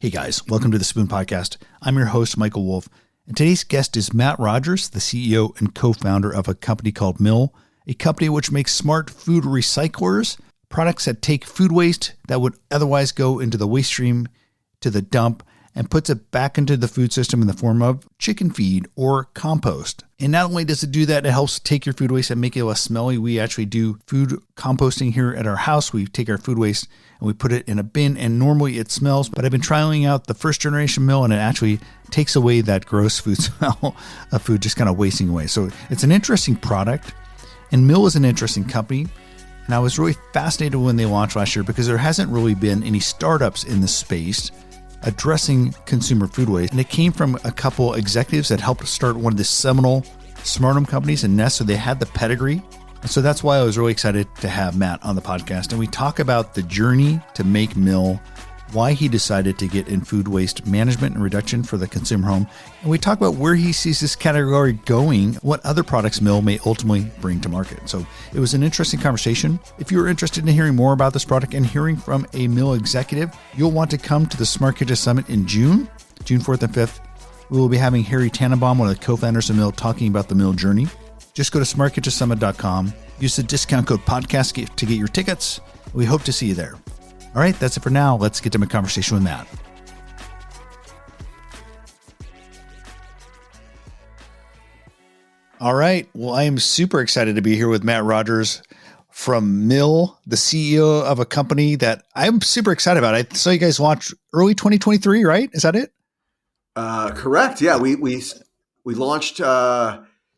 Hey guys, welcome to the Spoon Podcast. I'm your host, Michael Wolf, and today's guest is Matt Rogers, the CEO and co-founder of a company called Mill, a company which makes smart food recyclers, products that take food waste that would otherwise go into the waste stream to the dump and puts it back into the food system in the form of chicken feed or compost. And not only does it do that, it helps take your food waste and make it less smelly. We actually do food composting here at our house. We take our food waste and we put it in a bin, and normally it smells, but I've been trialing out the first generation Mill, and it actually takes away that gross food smell of food just kind of wasting away. So it's an interesting product, and Mill is an interesting company. And I was really fascinated when they launched last year because there hasn't really been any startups in this space addressing consumer food waste. And it came from a couple executives that helped start one of the seminal smart home companies in Nest. So they had the pedigree. And so that's why I was really excited to have Matt on the podcast. And we talk about the journey to make Mill, why he decided to get in food waste management and reduction for the consumer home. And we talk about where he sees this category going, what other products Mill may ultimately bring to market. So it was an interesting conversation. If you're interested in hearing more about this product and hearing from a Mill executive, you'll want to come to the Smart Kitchen Summit in June 4th and 5th. We will be having Harry Tannenbaum, one of the co-founders of Mill, talking about the Mill journey. Just go to smartkitchensummit.com. Use the discount code podcast to get your tickets. We hope to see you there. All right, that's it for now. Let's get to my conversation with Matt. All right. Well, I am super excited to be here with Matt Rogers from Mill, the CEO of a company that I'm super excited about. I saw you guys launch early 2023, right? Is that it? Correct. Yeah, we launched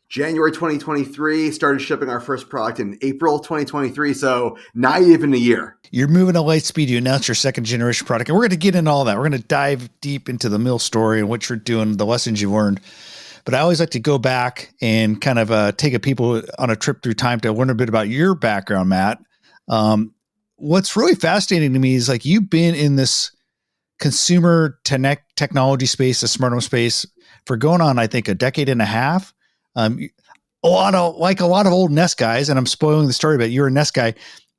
January 2023, started shipping our first product in April 2023. So not even a year. You're moving at light speed. You announced your second generation product, and we're going to get into all that. We're going to dive deep into the Mill story and what you're doing, the lessons you've learned. But I always like to go back and kind of take people on a trip through time to learn a bit about your background, Matt. What's really fascinating to me is like you've been in this consumer technology space, the smart home space, for going on, I think, a decade and a half. A lot of old Nest guys, and I'm spoiling the story, but you're a Nest guy.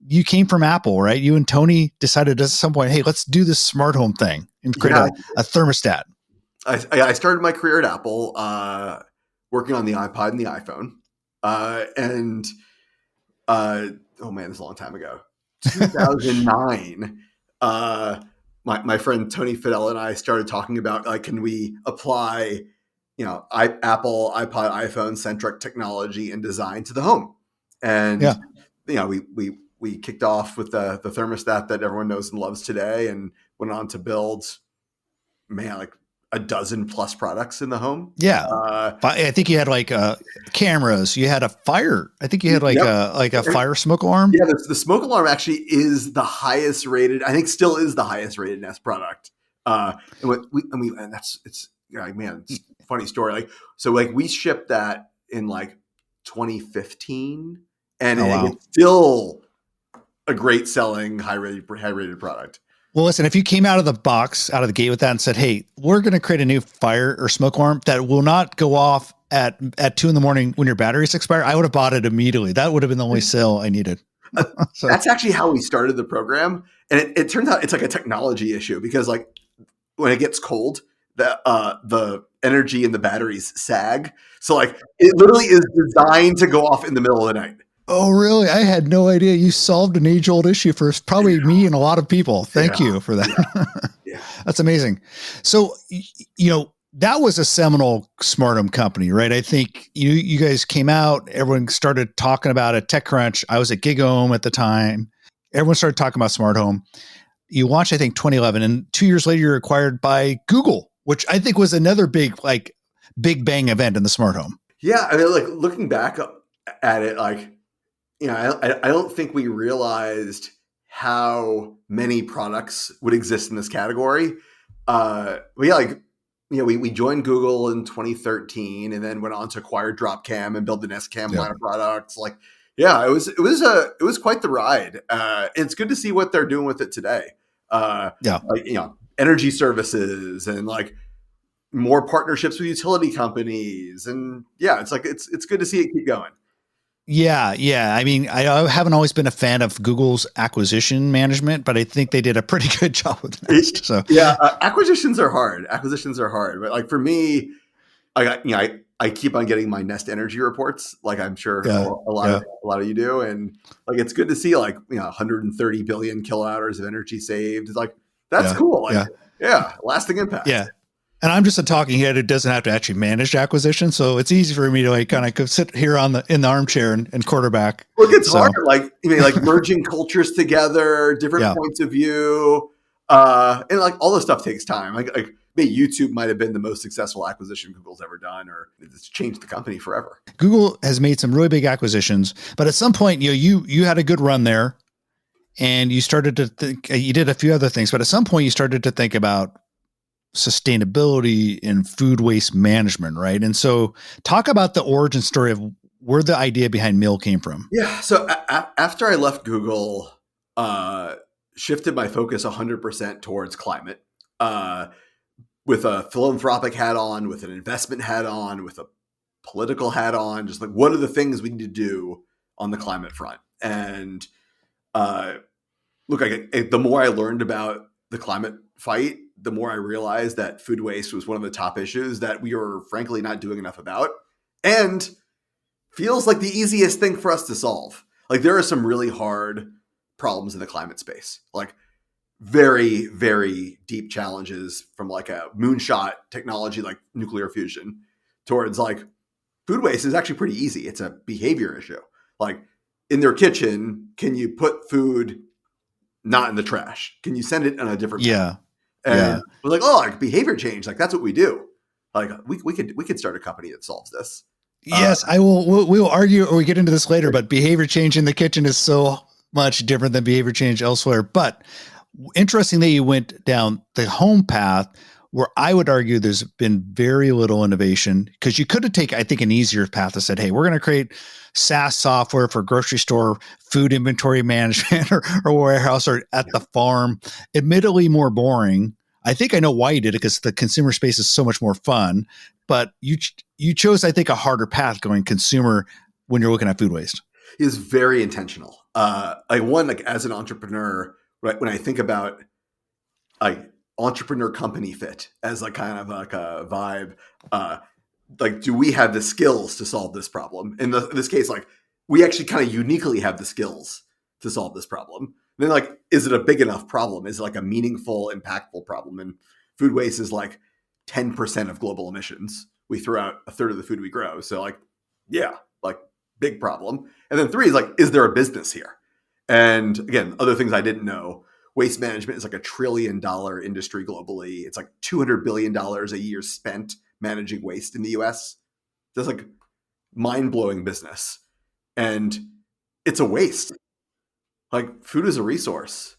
You came from Apple, right? You and Tony decided at some point, hey, let's do this smart home thing and create a thermostat. I started my career at Apple, working on the iPod and the iPhone. Oh man, this is a long time ago. 2009. My friend Tony Fidel and I started talking about, like, can we apply Apple, iPod, iPhone centric technology and design to the home. And, we kicked off with the thermostat that everyone knows and loves today, and went on to build, like a dozen plus products in the home. Yeah. I think you had like cameras, you had a fire. I think you had a fire smoke alarm. Yeah. The smoke alarm actually is the highest rated, I think still is the highest rated Nest product. It's funny story. We shipped that in 2015, and it's still a great selling high rated product. Well, listen, if you came out of the gate with that and said, hey, we're going to create a new fire or smoke alarm that will not go off at 2 a.m. when your batteries expire, I would have bought it immediately. That would have been the only sale I needed. So that's actually how we started the program. And it turns out it's like a technology issue because when it gets cold, the energy in the batteries sag. So it literally is designed to go off in the middle of the night. Oh, really? I had no idea. You solved an age-old issue for probably me and a lot of people. Thank you for that. Yeah. That's amazing. So, that was a seminal smart home company, right? I think you guys came out, everyone started talking about it. TechCrunch. I was at GigHome at the time. Everyone started talking about smart home. You launched, I think, 2011, and 2 years later, you're acquired by Google, which I think was another big bang event in the smart home. Yeah. I mean, looking back at it, I don't think we realized how many products would exist in this category. We joined Google in 2013 and then went on to acquire Dropcam and build the Nest Cam line of products. It was quite the ride. It's good to see what they're doing with it today. Energy services and more partnerships with utility companies. And it's good to see it keep going. Yeah. I mean, I haven't always been a fan of Google's acquisition management, but I think they did a pretty good job with Nest. So Yeah, acquisitions are hard. Acquisitions are hard, but like for me, I keep on getting my Nest Energy reports, like I'm sure yeah, a lot of you do, and like it's good to see like 130 billion kilowatt hours of energy saved. It's like that's yeah, cool. Like yeah, lasting impact. yeah. And I'm just a talking head who doesn't have to actually manage acquisition, so it's easy for me to like kind of sit here in the armchair and quarterback. Look, it's So hard. Like like merging cultures together, different yeah, points of view, and like all this stuff takes time. Like maybe YouTube might have been the most successful acquisition Google's ever done, or it's changed the company forever. Google has made some really big acquisitions, but at some point, you had a good run there, and you started to think you did a few other things, but at some point, you started to think about sustainability and food waste management, right? And so, talk about the origin story of where the idea behind Mill came from. Yeah. So after I left Google, shifted my focus 100% towards climate, with a philanthropic hat on, with an investment hat on, with a political hat on, just like what are the things we need to do on the climate front? And look, the more I learned about the climate fight, the more I realized that food waste was one of the top issues that we were frankly not doing enough about, and feels like the easiest thing for us to solve. Like there are some really hard problems in the climate space, like very, very deep challenges from like a moonshot technology like nuclear fusion towards like food waste is actually pretty easy. It's a behavior issue. Like in their kitchen, can you put food not in the trash? Can you send it on a different Yeah. And Yeah. we're like, oh, like behavior change. Like that's what we do. Like we could start a company that solves this. Yes, I will. We will argue, or we get into this later. But behavior change in the kitchen is so much different than behavior change elsewhere. But interesting that you went down the home path, where I would argue there's been very little innovation, because you could have taken, I think, an easier path that said, hey, we're going to create SaaS software for grocery store food inventory management or warehouse or at the farm. Admittedly more boring. I think I know why you did it, because the consumer space is so much more fun. But you chose, I think, a harder path going consumer when you're looking at food waste. Is very intentional. Like as an entrepreneur, right? When I think about like entrepreneur company fit as like kind of like a vibe, like do we have the skills to solve this problem? In this case, like we actually kind of uniquely have the skills to solve this problem. And then like, is it a big enough problem? Is it like a meaningful, impactful problem? And food waste is like 10% of global emissions. We throw out a third of the food we grow. So like, yeah, like big problem. And then 3 is like, is there a business here? And again, other things I didn't know. Waste management is like $1 trillion industry globally. It's like $200 billion a year spent managing waste in the US. That's like mind-blowing business. And it's a waste. Like food is a resource.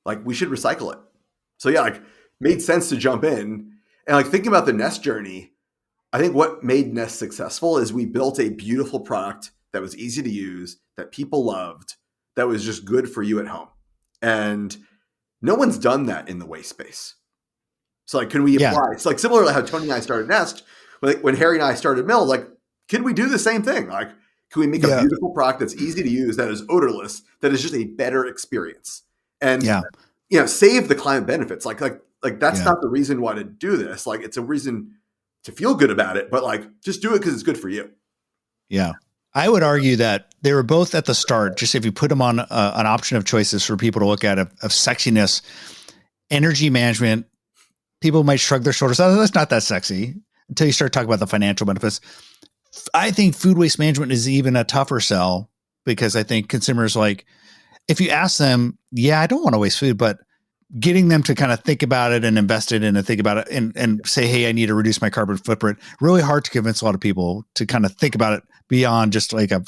Like we should recycle it. So yeah, like made sense to jump in. And like thinking about the Nest journey, I think what made Nest successful is we built a beautiful product that was easy to use, that people loved, that was just good for you at home. And no one's done that in the waste space. So like, can we apply? Yeah. It's like similar to how Tony and I started Nest. When Harry and I started Mill, like, can we do the same thing? Like, can we make a beautiful product that's easy to use, that is odorless, that is just a better experience? And save the climate benefits. Like that's not the reason why to do this. Like it's a reason to feel good about it, but like just do it because it's good for you. Yeah. I would argue that they were both at the start, just if you put them on an option of choices for people to look at of sexiness, energy management, people might shrug their shoulders. Oh, that's not that sexy, until you start talking about the financial benefits. I think food waste management is even a tougher sell, because I think consumers, like, if you ask them, yeah, I don't want to waste food, but getting them to kind of think about it and invest it in and think about it and say, hey, I need to reduce my carbon footprint. Really hard to convince a lot of people to kind of think about it beyond just like a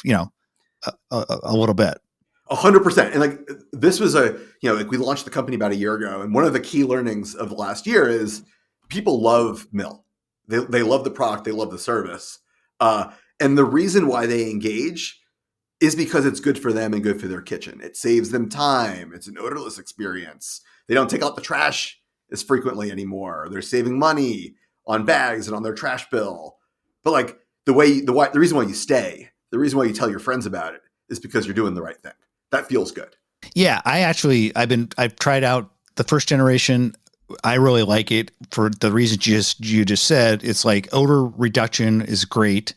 little bit. 100%. And like, this was like we launched the company about a year ago. And one of the key learnings of the last year is people love Mill. They love the product. They love the service. And the reason why they engage is because it's good for them and good for their kitchen. It saves them time. It's an odorless experience. They don't take out the trash as frequently anymore. They're saving money on bags and on their trash bill. But like the reason why you stay the reason why you tell your friends about it is because you're doing the right thing. That feels good. Yeah, I've tried out the first generation. I really like it for the reasons you just said. It's like odor reduction is great.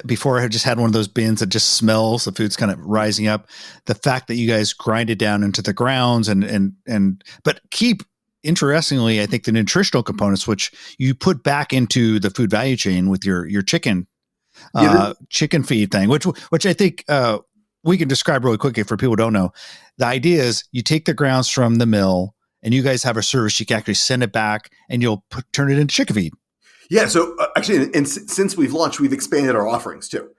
Before I had just had one of those bins that just smells, the food's kind of rising up. The fact that you guys grind it down into the grounds but keep, interestingly, I think the nutritional components, which you put back into the food value chain with your chicken chicken feed thing, which I think we can describe really quickly for people who don't know. The idea is you take the grounds from the mill, and you guys have a service. You can actually send it back, and you'll turn it into chicken feed. Yeah. So actually, and since we've launched, we've expanded our offerings too.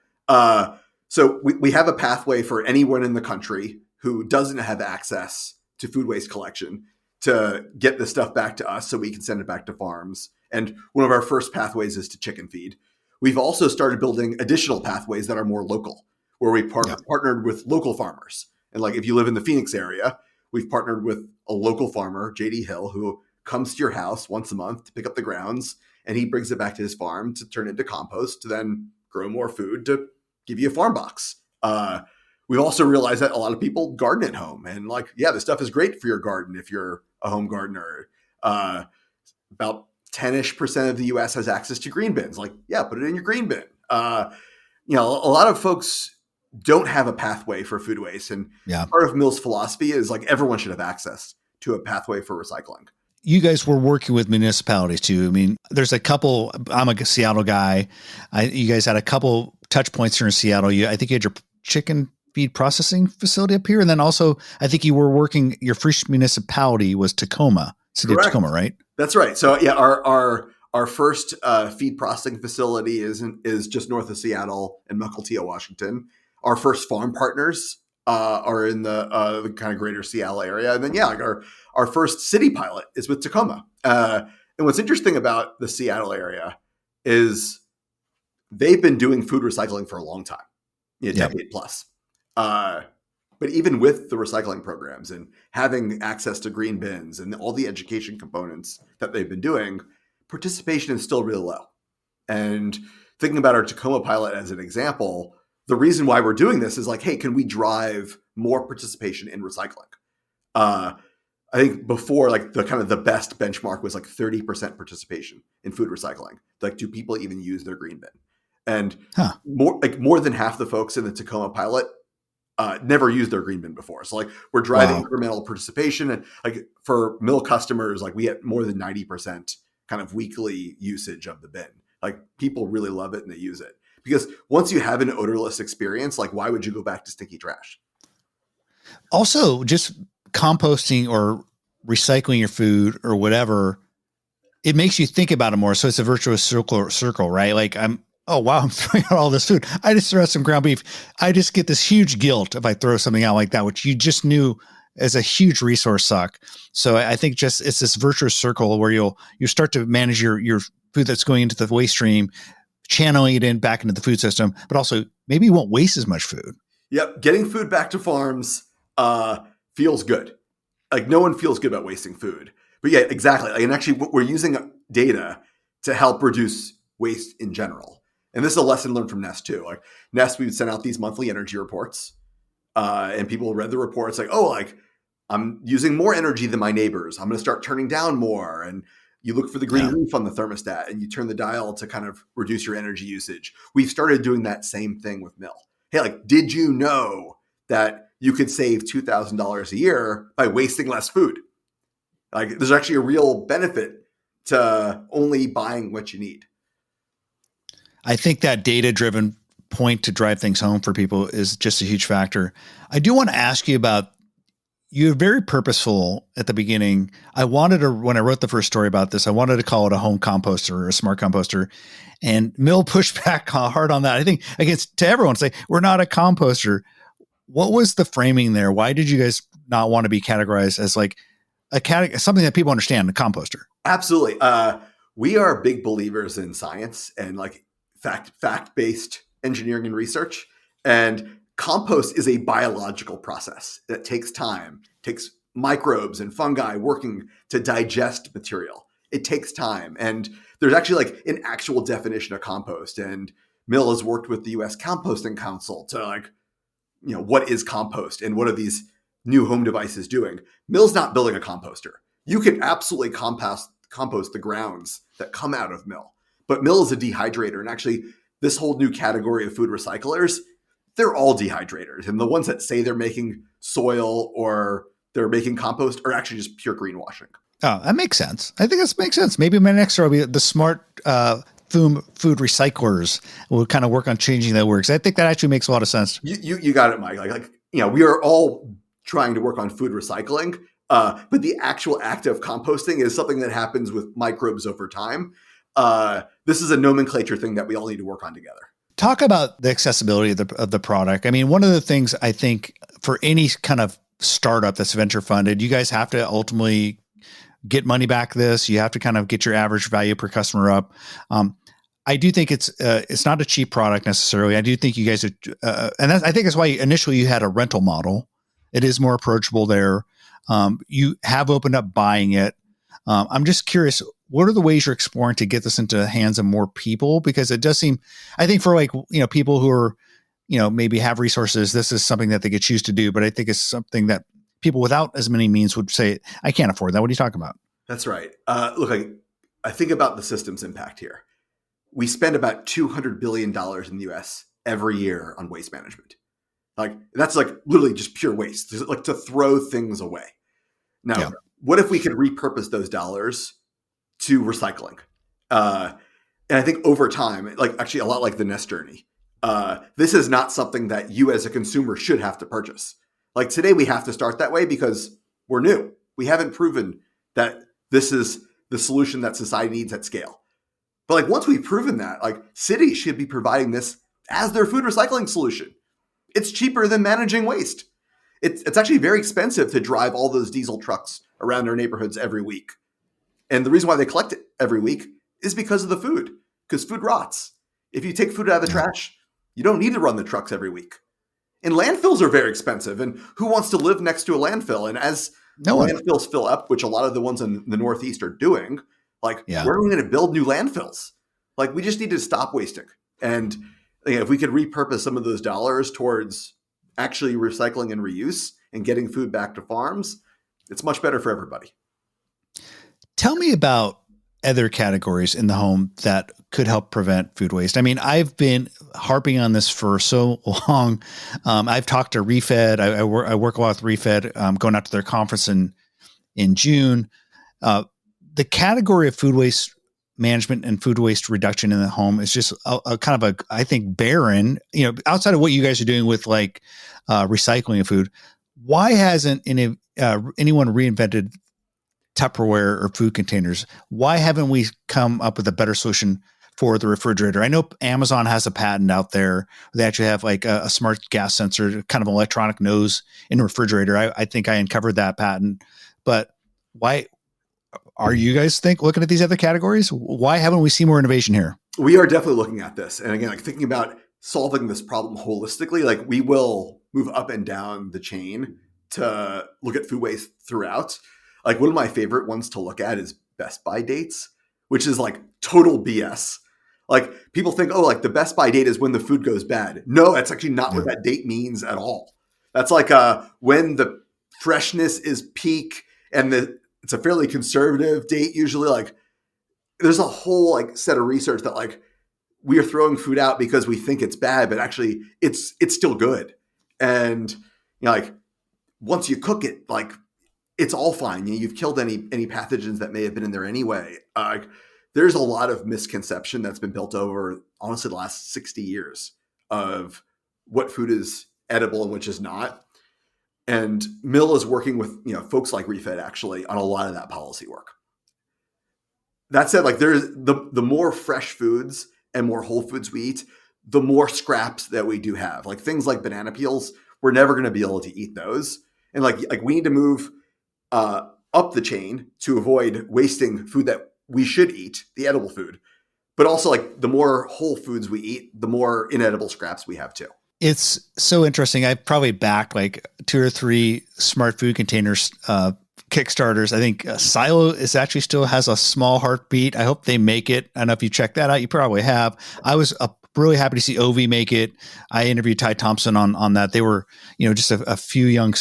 So we have a pathway for anyone in the country who doesn't have access to food waste collection to get the stuff back to us so we can send it back to farms. And one of our first pathways is to chicken feed. We've also started building additional pathways that are more local, where we partnered with local farmers. And like if you live in the Phoenix area, we've partnered with a local farmer, JD Hill, who comes to your house once a month to pick up the grounds, and he brings it back to his farm to turn it into compost to then grow more food to give you a farm box. We've also realized that a lot of people garden at home, and like, yeah, this stuff is great for your garden if you're a home gardener. About 10-ish% of the US has access to green bins. Like, yeah, put it in your green bin. A lot of folks don't have a pathway for food waste. And part of Mill's philosophy is like everyone should have access to a pathway for recycling. You guys were working with municipalities too. I mean, there's a couple, I'm a Seattle guy. You guys had a couple touch points here in Seattle. I think you had your chicken feed processing facility up here. And then also, I think you were working, your first municipality was Tacoma, city of Tacoma, right? That's right. So yeah, our first feed processing facility is just north of Seattle in Mukilteo, Washington. Our first farm partners are in the kind of greater Seattle area. And then, like our first city pilot is with Tacoma. And what's interesting about the Seattle area is they've been doing food recycling for a long time, a decade plus. But even with the recycling programs and having access to green bins and all the education components that they've been doing, participation is still really low. And thinking about our Tacoma pilot as an example, the reason why we're doing this is like, hey, can we drive more participation in recycling? I think before, like the best benchmark was like 30% participation in food recycling. Like, do people even use their green bin? And more than half the folks in the Tacoma pilot never used their green bin before. So like we're driving incremental participation, and like for Mill customers, like we get more than 90% kind of weekly usage of the bin. Like people really love it and they use it. Because once you have an odorless experience, like why would you go back to sticky trash? Also, just composting or recycling your food or whatever, it makes you think about it more. So it's a virtuous circle, right? Like I'm throwing out all this food. I just throw out some ground beef. I just get this huge guilt if I throw something out like that, which you just knew as a huge resource suck. So I think just it's this virtuous circle where you start to manage your food that's going into the waste stream, channeling it back into the food system, but also maybe you won't waste as much food. Yep. Getting food back to farms feels good. Like no one feels good about wasting food. But yeah, exactly. And actually we're using data to help reduce waste in general. And this is a lesson learned from Nest too. Like Nest, we would send out these monthly energy reports and people read the reports like, oh, like I'm using more energy than my neighbors. I'm going to start turning down more. And you look for the green leaf on the thermostat and you turn the dial to kind of reduce your energy usage. We've started doing that same thing with Mill. Hey, like, did you know that you could save $2,000 a year by wasting less food? Like, there's actually a real benefit to only buying what you need. I think that data-driven point to drive things home for people is just a huge factor. I do want to ask you about, you're very purposeful at the beginning. When I wrote the first story about this, I wanted to call it a home composter or a smart composter. And Mill pushed back hard on that. I think against to everyone say, we're not a composter. What was the framing there? Why did you guys not want to be categorized as like something that people understand, a composter? Absolutely. We are big believers in science and like fact-based engineering and research. And compost is a biological process that takes time, takes microbes and fungi working to digest material. It takes time. And there's actually like an actual definition of compost. And Mill has worked with the U.S. Composting Council to what is compost and what are these new home devices doing? Mill's not building a composter. You can absolutely compost the grounds that come out of Mill. But Mill is a dehydrator. And actually, this whole new category of food recyclers, they're all dehydrators. And the ones that say they're making soil or they're making compost are actually just pure greenwashing. Oh, that makes sense. I think that makes sense. Maybe my next story will be the smart food recyclers. We'll kind of work on changing that works. I think that actually makes a lot of sense. You got it, Mike. We are all trying to work on food recycling, but the actual act of composting is something that happens with microbes over time. This is a nomenclature thing that we all need to work on together. Talk about the accessibility of the product. I mean, one of the things I think for any kind of startup that's venture funded, you guys have to ultimately get money back this. You have to kind of get your average value per customer up. I do think it's not a cheap product necessarily. I do think you guys are, I think that's why initially you had a rental model. It is more approachable there. You have opened up buying it. I'm just curious, what are the ways you're exploring to get this into the hands of more people? Because it does seem, I think for people who are, maybe have resources, this is something that they could choose to do. But I think it's something that people without as many means would say, I can't afford that. What are you talking about? That's right. Look, I think about the system's impact here. We spend about $200 billion in the US every year on waste management. That's literally just pure waste, to throw things away. Now, What if we could repurpose those dollars to recycling? And I think over time, actually a lot like the Nest journey, this is not something that you as a consumer should have to purchase. Today, we have to start that way because we're new. We haven't proven that this is the solution that society needs at scale. But once we've proven that, cities should be providing this as their food recycling solution. It's cheaper than managing waste. It's actually very expensive to drive all those diesel trucks around our neighborhoods every week. And the reason why they collect it every week is because of the food, because food rots. If you take food out of the trash, you don't need to run the trucks every week. And landfills are very expensive. And who wants to live next to a landfill? And as landfills fill up, which a lot of the ones in the Northeast are doing, where are we going to build new landfills? We just need to stop wasting. And if we could repurpose some of those dollars towards actually recycling and reuse and getting food back to farms, it's much better for everybody. Tell me about other categories in the home that could help prevent food waste. I mean, I've been harping on this for so long. I've talked to Refed. I work a lot with Refed, going out to their conference in June. The category of food waste management and food waste reduction in the home is just a kind of I think, barren, outside of what you guys are doing with recycling of food. Why hasn't anyone reinvented Tupperware or food containers? Why haven't we come up with a better solution for the refrigerator? I know Amazon has a patent out there. They actually have a smart gas sensor, kind of an electronic nose in a refrigerator. I think I uncovered that patent, but why are you guys looking at these other categories? Why haven't we seen more innovation here? We are definitely looking at this. And again, thinking about solving this problem holistically, we will move up and down the chain to look at food waste throughout. One of my favorite ones to look at is Best By dates, which is total BS. People think, the Best By date is when the food goes bad. No, that's actually not what that date means at all. That's when the freshness is peak and it's a fairly conservative date usually. There's a whole set of research that we are throwing food out because we think it's bad, but actually it's still good. And once you cook it, it's all fine. You've killed any pathogens that may have been in there anyway. There's a lot of misconception that's been built over, honestly, the last 60 years of what food is edible and which is not. And Mill is working with folks like Refed actually on a lot of that policy work. That said, there's the more fresh foods and more whole foods we eat, the more scraps that we do have. Things like banana peels, we're never going to be able to eat those. And we need to move up the chain to avoid wasting food that we should eat, the edible food. But also the more whole foods we eat, the more inedible scraps we have too. It's so interesting. I've probably backed 2 or 3 smart food containers Kickstarters. I think Silo is actually still has a small heartbeat. I hope they make it. I don't know if you checked that out. You probably have. I was really happy to see Ovi make it. I interviewed Ty Thompson on that. They were, just a few young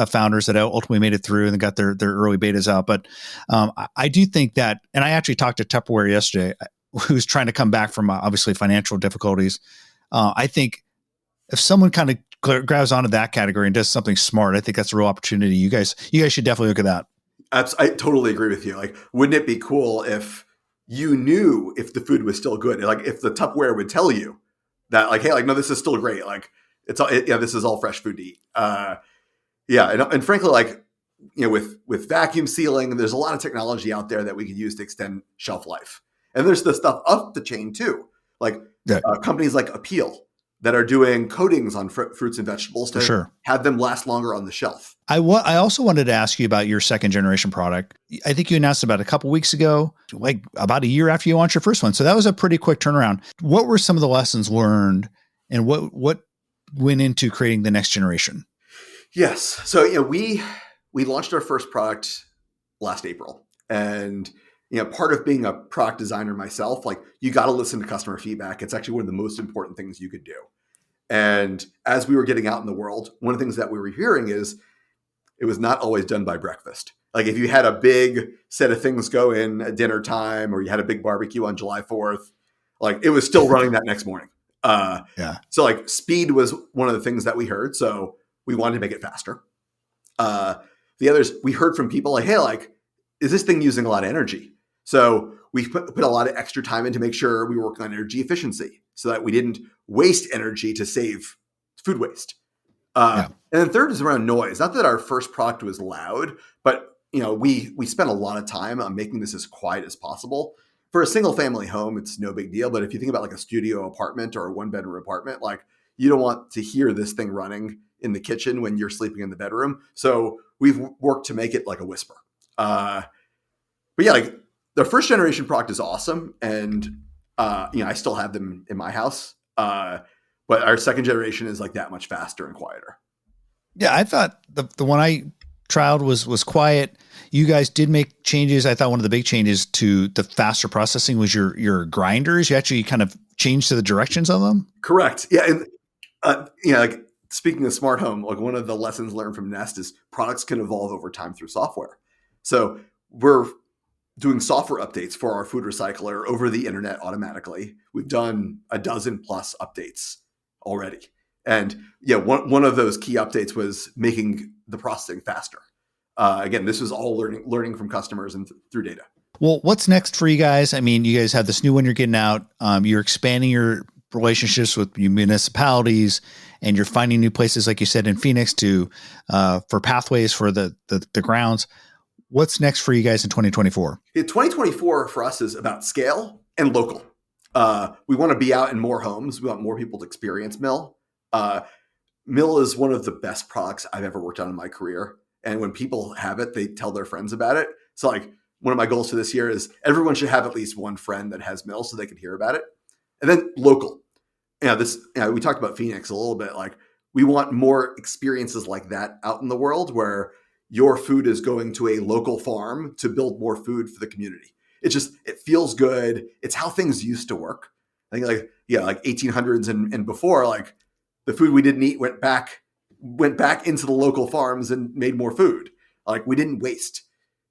founders that ultimately made it through and got their early betas out. But I do think that, and I actually talked to Tupperware yesterday, who's trying to come back from obviously financial difficulties. I think if someone kind of grabs onto that category and does something smart, I think that's a real opportunity. You guys should definitely look at that. I totally agree with you. Like, wouldn't it be cool if you knew if the food was still good? Like, if the Tupperware would tell you that, like, hey, like, no, this is still great. Like, this is all fresh food to eat. And frankly, like, with vacuum sealing, there's a lot of technology out there that we could use to extend shelf life. And there's the stuff up the chain too, like companies like Appeal that are doing coatings on fruits and vegetables to have them last longer on the shelf. I also wanted to ask you about your second generation product. I think you announced about a couple weeks ago, like about a year after you launched your first one. So that was a pretty quick turnaround. What were some of the lessons learned, and what went into creating the next generation? Yes. So, we launched our first product last April, and part of being a product designer myself, like, you got to listen to customer feedback. It's actually one of the most important things you could do. And as we were getting out in the world, one of the things that we were hearing is it was not always done by breakfast. Like, if you had a big set of things go in at dinner time, or you had a big barbecue on July 4th, like, it was still running that next morning. So, like, speed was one of the things that we heard. So we wanted to make it faster. The others, we heard from people like, hey, like, is this thing using a lot of energy? So we put a lot of extra time in to make sure we were working on energy efficiency so that we didn't waste energy to save food waste. And then third is around noise. Not that our first product was loud, but we spent a lot of time on making this as quiet as possible. For a single family home, it's no big deal. But if you think about like a studio apartment or a 1-bedroom apartment, like, you don't want to hear this thing running in the kitchen when you're sleeping in the bedroom. So we've worked to make it like a whisper. But yeah, like, the first generation product is awesome. And, I still have them in my house. But our second generation is like that much faster and quieter. Yeah. I thought the one I trialed was quiet. You guys did make changes. I thought one of the big changes to the faster processing was your grinders. You actually kind of changed to the directions of them. Correct. Yeah. And, like, speaking of smart home, like, one of the lessons learned from Nest is products can evolve over time through software. So we're doing software updates for our food recycler over the internet automatically. We've done a dozen plus updates already. And one of those key updates was making the processing faster. Again, this was all learning from customers and through data. Well, what's next for you guys? I mean, you guys have this new one you're getting out. You're expanding your relationships with municipalities, and you're finding new places, like you said, in Phoenix for pathways for the grounds. What's next for you guys in 2024? 2024 for us is about scale and local. We want to be out in more homes. We want more people to experience Mill. Mill is one of the best products I've ever worked on in my career. And when people have it, they tell their friends about it. So, like, one of my goals for this year is everyone should have at least one friend that has Mill so they can hear about it. And then local. We talked about Phoenix a little bit. Like, we want more experiences like that out in the world where your food is going to a local farm to build more food for the community. It feels good. It's how things used to work. I think like 1800s and before, like, the food we didn't eat went back into the local farms and made more food. Like, we didn't waste.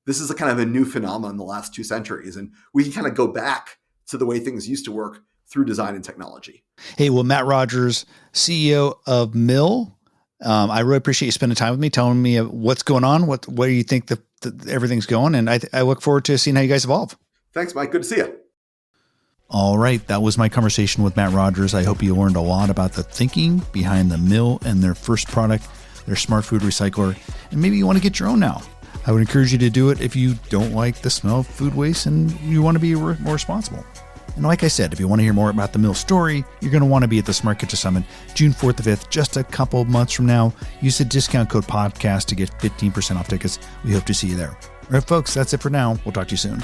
This is a kind of a new phenomenon in the last 2 centuries. And we can kind of go back to the way things used to work through design and technology. Hey, well, Matt Rogers, CEO of Mill, I really appreciate you spending time with me, telling me what's going on, where you think everything's going. And I look forward to seeing how you guys evolve. Thanks, Mike. Good to see you. All right. That was my conversation with Matt Rogers. I hope you learned a lot about the thinking behind the Mill and their first product, their smart food recycler. And maybe you want to get your own now. I would encourage you to do it if you don't like the smell of food waste and you want to be more responsible. And like I said, if you want to hear more about the Mill story, you're going to want to be at the Smart Kitchen Summit, June 4th to 5th, just a couple of months from now. Use the discount code podcast to get 15% off tickets. We hope to see you there. All right, folks, that's it for now. We'll talk to you soon.